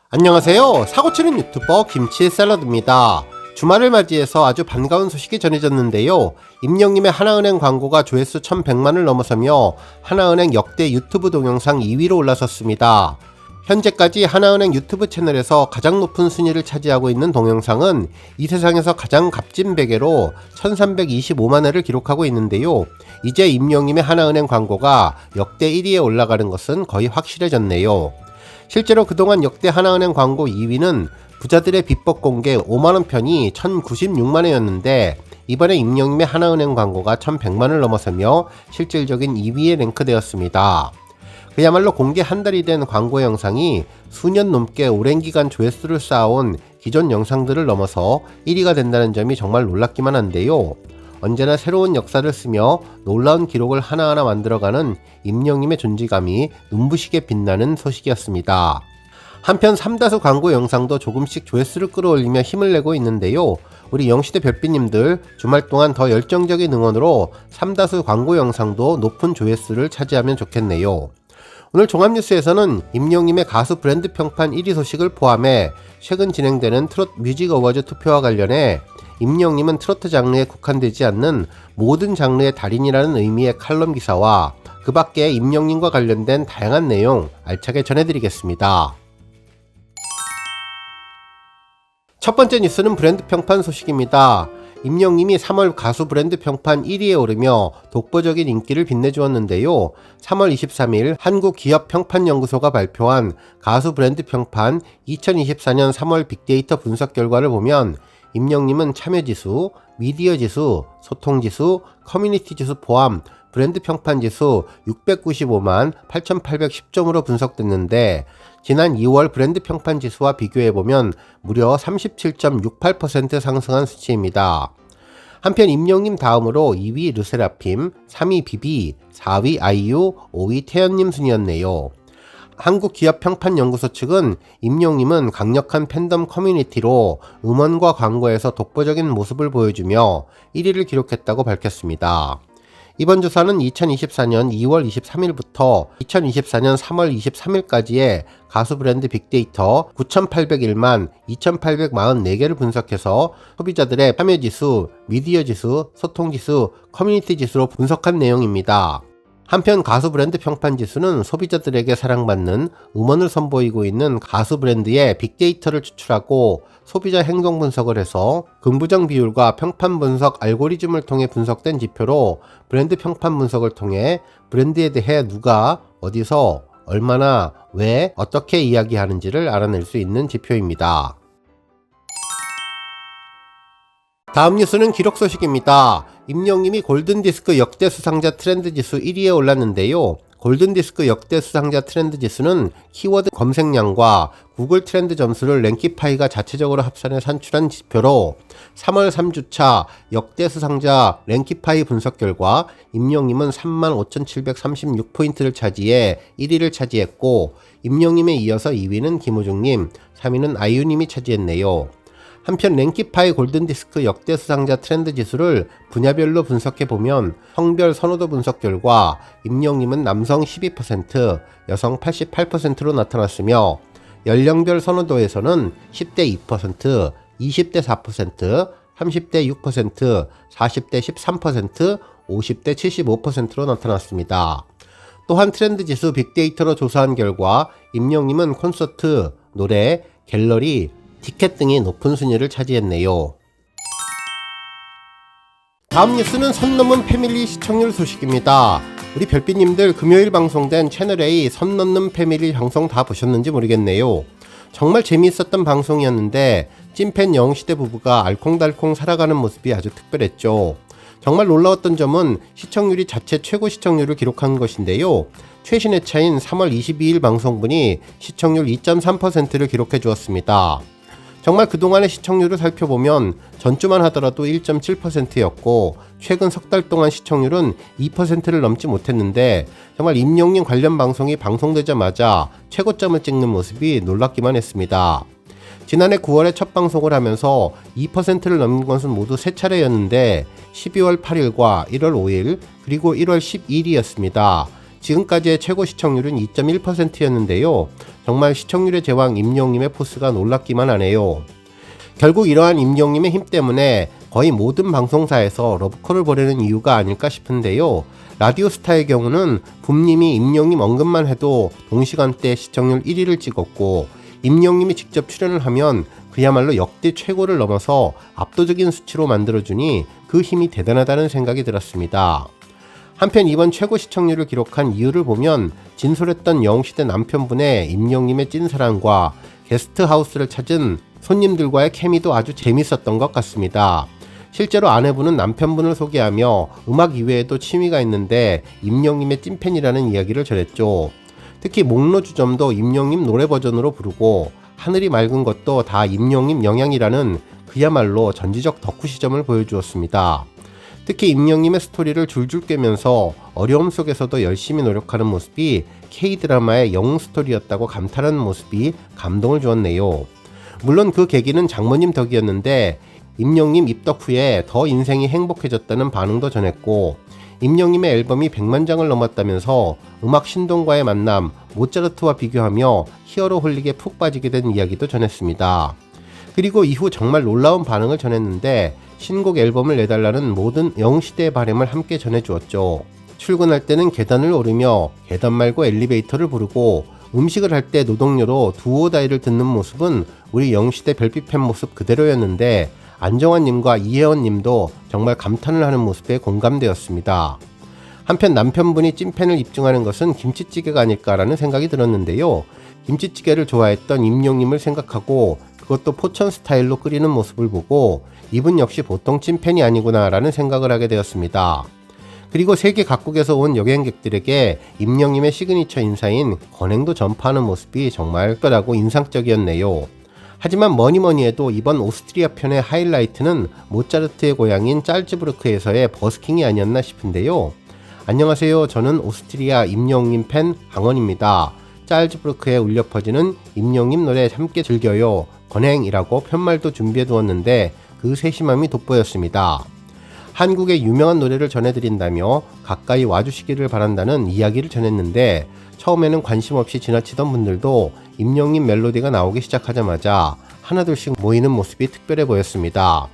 안녕하세요. 사고치는 유튜버 김치샐러드입니다. 주말을 맞이해서 아주 반가운 소식이 전해졌는데요. 임영님의 하나은행 광고가 조회수 1100만을 넘어서며 하나은행 역대 유튜브 동영상 2위로 올라섰습니다. 현재까지 하나은행 유튜브 채널에서 가장 높은 순위를 차지하고 있는 동영상은 이 세상에서 가장 값진 베개로 1325만회를 기록하고 있는데요. 이제 임영님의 하나은행 광고가 역대 1위에 올라가는 것은 거의 확실해졌네요. 실제로 그동안 역대 하나은행 광고 2위는 부자들의 비법 공개 5만원 편이 1096만회였는데 이번에 임영님의 하나은행 광고가 1100만을 넘어서며 실질적인 2위에 랭크되었습니다. 그야말로 공개 한 달이 된 광고 영상이 수년 넘게 오랜 기간 조회수를 쌓아온 기존 영상들을 넘어서 1위가 된다는 점이 정말 놀랍기만 한데요. 언제나 새로운 역사를 쓰며 놀라운 기록을 하나하나 만들어가는 임영님의 존재감이 눈부시게 빛나는 소식이었습니다. 한편 삼다수 광고 영상도 조금씩 조회수를 끌어올리며 힘을 내고 있는데요. 우리 영시대 별빛님들 주말 동안 더 열정적인 응원으로 삼다수 광고 영상도 높은 조회수를 차지하면 좋겠네요. 오늘 종합뉴스에서는 임영님의 가수 브랜드 평판 1위 소식을 포함해 최근 진행되는 트롯 뮤직 어워즈 투표와 관련해 임영님은 트로트 장르에 국한되지 않는 모든 장르의 달인이라는 의미의 칼럼 기사와 그 밖에 임영님과 관련된 다양한 내용 알차게 전해드리겠습니다. 첫 번째 뉴스는 브랜드 평판 소식입니다. 임영님이 3월 가수 브랜드 평판 1위에 오르며 독보적인 인기를 빛내주었는데요. 3월 23일 한국기업평판연구소가 발표한 가수 브랜드 평판 2024년 3월 빅데이터 분석 결과를 보면 임영님은 참여지수, 미디어지수, 소통지수, 커뮤니티지수 포함 브랜드 평판지수 695만 8810점으로 분석됐는데 지난 2월 브랜드 평판지수와 비교해보면 무려 37.68% 상승한 수치입니다. 한편 임영님 다음으로 2위 르세라핌, 3위 비비, 4위 아이유, 5위 태연님 순이었네요. 한국기업평판연구소 측은 임영님은 강력한 팬덤 커뮤니티로 음원과 광고에서 독보적인 모습을 보여주며 1위를 기록했다고 밝혔습니다. 이번 조사는 2024년 2월 23일부터 2024년 3월 23일까지의 가수 브랜드 빅데이터 9,801만 2,844개를 분석해서 소비자들의 참여지수, 미디어지수, 소통지수, 커뮤니티지수로 분석한 내용입니다. 한편 가수 브랜드 평판지수는 소비자들에게 사랑받는 음원을 선보이고 있는 가수 브랜드의 빅데이터를 추출하고 소비자 행동 분석을 해서 긍부정 비율과 평판 분석 알고리즘을 통해 분석된 지표로 브랜드 평판 분석을 통해 브랜드에 대해 누가, 어디서, 얼마나, 왜, 어떻게 이야기하는지를 알아낼 수 있는 지표입니다. 다음 뉴스는 기록 소식입니다. 임영님이 골든디스크 역대 수상자 트렌드 지수 1위에 올랐는데요. 골든디스크 역대 수상자 트렌드 지수는 키워드 검색량과 구글 트렌드 점수를 랭키파이가 자체적으로 합산해 산출한 지표로 3월 3주차 역대 수상자 랭키파이 분석 결과 임영님은 35,736포인트를 차지해 1위를 차지했고 임영님에 이어서 2위는 김우중님, 3위는 아이유님이 차지했네요. 한편 랭키파이 골든디스크 역대 수상자 트렌드 지수를 분야별로 분석해보면 성별 선호도 분석 결과 임영님은 남성 12%, 여성 88%로 나타났으며 연령별 선호도에서는 10대 2%, 20대 4%, 30대 6%, 40대 13%, 50대 75%로 나타났습니다. 또한 트렌드 지수 빅데이터로 조사한 결과 임영님은 콘서트, 노래, 갤러리, 티켓 등이 높은 순위를 차지했네요. 다음 뉴스는 선 넘은 패밀리 시청률 소식입니다. 우리 별빛님들 금요일 방송된 채널A 선 넘는 패밀리 방송 다 보셨는지 모르겠네요. 정말 재미있었던 방송이었는데 찐팬 영시대 부부가 알콩달콩 살아가는 모습이 아주 특별했죠. 정말 놀라웠던 점은 시청률이 자체 최고 시청률을 기록한 것인데요. 최신 회차인 3월 22일 방송분이 시청률 2.3%를 기록해 주었습니다. 정말 그동안의 시청률을 살펴보면 전주만 하더라도 1.7%였고 최근 석 달 동안 시청률은 2%를 넘지 못했는데 정말 임영님 관련 방송이 방송되자마자 최고점을 찍는 모습이 놀랍기만 했습니다. 지난해 9월에 첫 방송을 하면서 2%를 넘는 것은 모두 3차례였는데 12월 8일과 1월 5일 그리고 1월 12일이었습니다. 지금까지의 최고 시청률은 2.1%였는데요. 정말 시청률의 제왕 임영웅님의 포스가 놀랍기만 하네요. 결국 이러한 임영웅님의 힘 때문에 거의 모든 방송사에서 러브콜을 보내는 이유가 아닐까 싶은데요. 라디오스타의 경우는 붐님이 임영웅님 언급만 해도 동시간대 시청률 1위를 찍었고, 임영웅님이 직접 출연을 하면 그야말로 역대 최고를 넘어서 압도적인 수치로 만들어주니 그 힘이 대단하다는 생각이 들었습니다. 한편 이번 최고 시청률을 기록한 이유를 보면 진솔했던 영웅시대 남편분의 임영웅님의 찐사랑과 게스트하우스를 찾은 손님들과의 케미도 아주 재밌었던 것 같습니다. 실제로 아내분은 남편분을 소개하며 음악 이외에도 취미가 있는데 임영웅님의 찐팬이라는 이야기를 전했죠. 특히 목로주점도 임영웅님 노래 버전으로 부르고 하늘이 맑은 것도 다 임영웅님 영향이라는 그야말로 전지적 덕후시점을 보여주었습니다. 특히 임영웅님의 스토리를 줄줄 꿰면서 어려움 속에서도 열심히 노력하는 모습이 K드라마의 영웅 스토리였다고 감탄하는 모습이 감동을 주었네요. 물론 그 계기는 장모님 덕이었는데 임영웅님 입덕 후에 더 인생이 행복해졌다는 반응도 전했고, 임영웅님의 앨범이 100만 장을 넘었다면서 음악 신동과의 만남, 모차르트와 비교하며 히어로홀릭에 푹 빠지게 된 이야기도 전했습니다. 그리고 이후 정말 놀라운 반응을 전했는데 신곡 앨범을 내달라는 모든 영웅시대의 바람을 함께 전해주었죠. 출근할 때는 계단을 오르며 계단 말고 엘리베이터를 부르고, 음식을 할 때 노동요로 두오다이를 듣는 모습은 우리 영웅시대 별빛팬 모습 그대로였는데, 안정환님과 이혜원님도 정말 감탄을 하는 모습에 공감되었습니다. 한편 남편분이 찐팬을 입증하는 것은 김치찌개가 아닐까라는 생각이 들었는데요. 김치찌개를 좋아했던 임영웅님을 생각하고 그것도 포천 스타일로 끓이는 모습을 보고 이분 역시 보통 찐팬이 아니구나 라는 생각을 하게 되었습니다. 그리고 세계 각국에서 온 여행객들에게 임영웅님의 시그니처 인사인 건행도 전파하는 모습이 정말 특별하고 인상적이었네요. 하지만 뭐니뭐니 해도 이번 오스트리아 편의 하이라이트는 모차르트의 고향인 짤츠부르크에서의 버스킹이 아니었나 싶은데요. 안녕하세요. 저는 오스트리아 임영웅님 팬 강원입니다. 짤츠부르크에 울려 퍼지는 임영웅님 노래 함께 즐겨요. 건행이라고 편말도 준비해 두었는데 그 세심함이 돋보였습니다. 한국의 유명한 노래를 전해드린다며 가까이 와주시기를 바란다는 이야기를 전했는데, 처음에는 관심 없이 지나치던 분들도 임영웅님 멜로디가 나오기 시작하자마자 하나둘씩 모이는 모습이 특별해 보였습니다.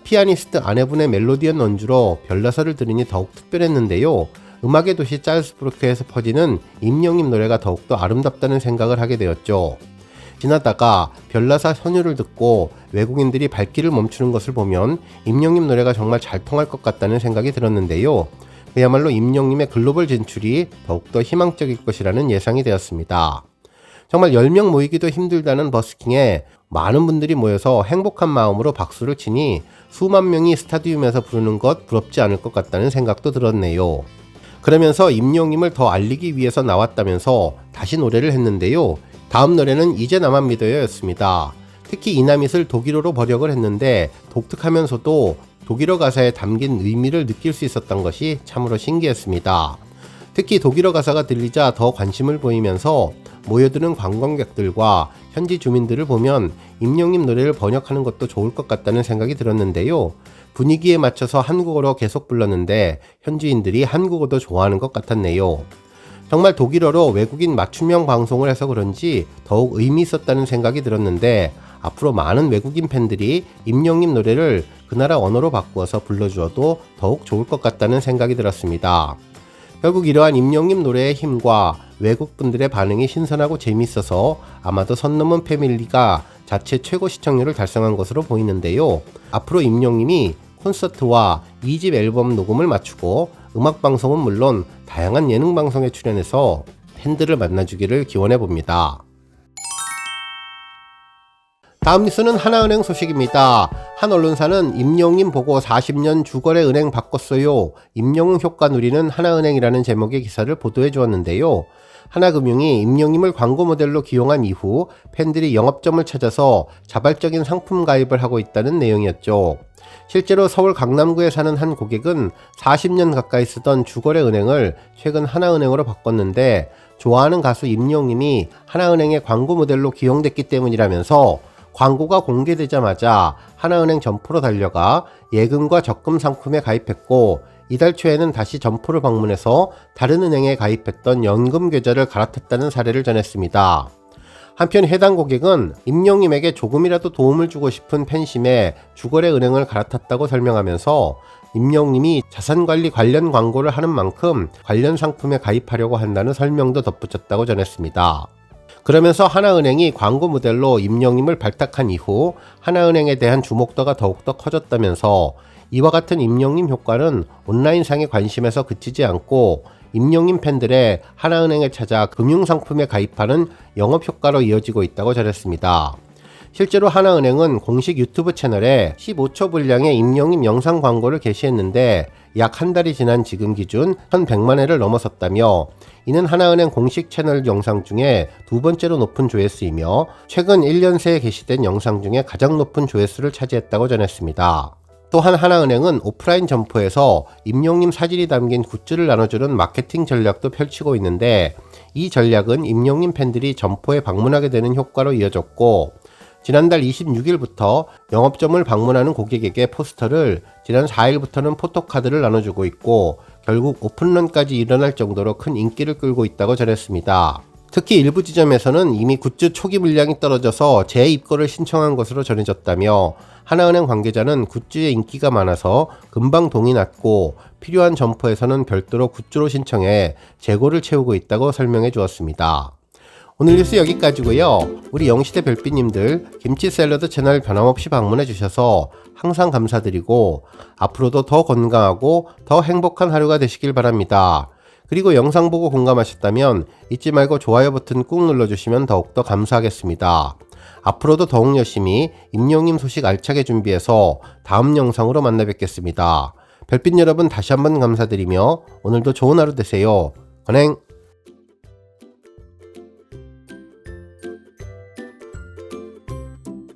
피아니스트 아내분의 멜로디언 연주로 별나서를 들으니 더욱 특별했는데요. 음악의 도시 짤츠부르크에서 퍼지는 임영웅님 노래가 더욱더 아름답다는 생각을 하게 되었죠. 지나다가 별나사 선율을 듣고 외국인들이 발길을 멈추는 것을 보면 임영웅님 노래가 정말 잘 통할 것 같다는 생각이 들었는데요. 그야말로 임영웅님의 글로벌 진출이 더욱더 희망적일 것이라는 예상이 되었습니다. 정말 10명 모이기도 힘들다는 버스킹에 많은 분들이 모여서 행복한 마음으로 박수를 치니 수만 명이 스타디움에서 부르는 것 부럽지 않을 것 같다는 생각도 들었네요. 그러면서 임영웅님을 더 알리기 위해서 나왔다면서 다시 노래를 했는데요. 다음 노래는 이제 나만 믿어요 였습니다. 특히 이나밋을 독일어로 번역을 했는데 독특하면서도 독일어 가사에 담긴 의미를 느낄 수 있었던 것이 참으로 신기했습니다. 특히 독일어 가사가 들리자 더 관심을 보이면서 모여드는 관광객들과 현지 주민들을 보면 임영웅님 노래를 번역하는 것도 좋을 것 같다는 생각이 들었는데요. 분위기에 맞춰서 한국어로 계속 불렀는데 현지인들이 한국어도 좋아하는 것 같았네요. 정말 독일어로 외국인 맞춤형 방송을 해서 그런지 더욱 의미 있었다는 생각이 들었는데, 앞으로 많은 외국인 팬들이 임영웅님 노래를 그 나라 언어로 바꾸어서 불러주어도 더욱 좋을 것 같다는 생각이 들었습니다. 결국 이러한 임영웅님 노래의 힘과 외국분들의 반응이 신선하고 재미있어서 아마도 선 넘은 패밀리가 자체 최고 시청률을 달성한 것으로 보이는데요. 앞으로 임영웅님이 콘서트와 2집 앨범 녹음을 마치고 음악방송은 물론 다양한 예능방송에 출연해서 팬들을 만나주기를 기원해봅니다. 다음 뉴스는 하나은행 소식입니다. 한 언론사는 임영웅님 보고 40년 주거래 은행 바꿨어요. 임영웅 효과 누리는 하나은행이라는 제목의 기사를 보도해 주었는데요. 하나금융이 임영웅님을 광고 모델로 기용한 이후 팬들이 영업점을 찾아서 자발적인 상품 가입을 하고 있다는 내용이었죠. 실제로 서울 강남구에 사는 한 고객은 40년 가까이 쓰던 주거래 은행을 최근 하나은행으로 바꿨는데, 좋아하는 가수 임영웅님이 하나은행의 광고 모델로 기용됐기 때문이라면서 광고가 공개되자마자 하나은행 점포로 달려가 예금과 적금 상품에 가입했고, 이달 초에는 다시 점포를 방문해서 다른 은행에 가입했던 연금 계좌를 갈아탔다는 사례를 전했습니다. 한편 해당 고객은 임영님에게 조금이라도 도움을 주고 싶은 팬심에 주거래 은행을 갈아탔다고 설명하면서 임영님이 자산관리 관련 광고를 하는 만큼 관련 상품에 가입하려고 한다는 설명도 덧붙였다고 전했습니다. 그러면서 하나은행이 광고 모델로 임영님을 발탁한 이후 하나은행에 대한 주목도가 더욱더 커졌다면서 이와 같은 임영님 효과는 온라인상의 관심에서 그치지 않고 임영님 팬들의 하나은행에 찾아 금융상품에 가입하는 영업효과로 이어지고 있다고 전했습니다. 실제로 하나은행은 공식 유튜브 채널에 15초 분량의 임영님 영상 광고를 게시했는데 약 한 달이 지난 지금 기준 1100만 회를 넘어섰다며 이는 하나은행 공식 채널 영상 중에 두 번째로 높은 조회수이며 최근 1년 새에 게시된 영상 중에 가장 높은 조회수를 차지했다고 전했습니다. 또한 하나은행은 오프라인 점포에서 임영님 사진이 담긴 굿즈를 나눠주는 마케팅 전략도 펼치고 있는데 이 전략은 임영님 팬들이 점포에 방문하게 되는 효과로 이어졌고 지난달 26일부터 영업점을 방문하는 고객에게 포스터를 지난 4일부터는 포토카드를 나눠주고 있고 결국 오픈런까지 일어날 정도로 큰 인기를 끌고 있다고 전했습니다. 특히 일부 지점에서는 이미 굿즈 초기 물량이 떨어져서 재입고를 신청한 것으로 전해졌다며 하나은행 관계자는 굿즈의 인기가 많아서 금방 동이 났고 필요한 점포에서는 별도로 굿즈로 신청해 재고를 채우고 있다고 설명해 주었습니다. 오늘 뉴스 여기까지고요. 우리 영시대 별빛님들 김치 샐러드 채널 변함없이 방문해 주셔서 항상 감사드리고 앞으로도 더 건강하고 더 행복한 하루가 되시길 바랍니다. 그리고 영상 보고 공감하셨다면 잊지 말고 좋아요 버튼 꾹 눌러주시면 더욱더 감사하겠습니다. 앞으로도 더욱 열심히 임영님 소식 알차게 준비해서 다음 영상으로 만나 뵙겠습니다. 별빛 여러분 다시 한번 감사드리며 오늘도 좋은 하루 되세요. 건행!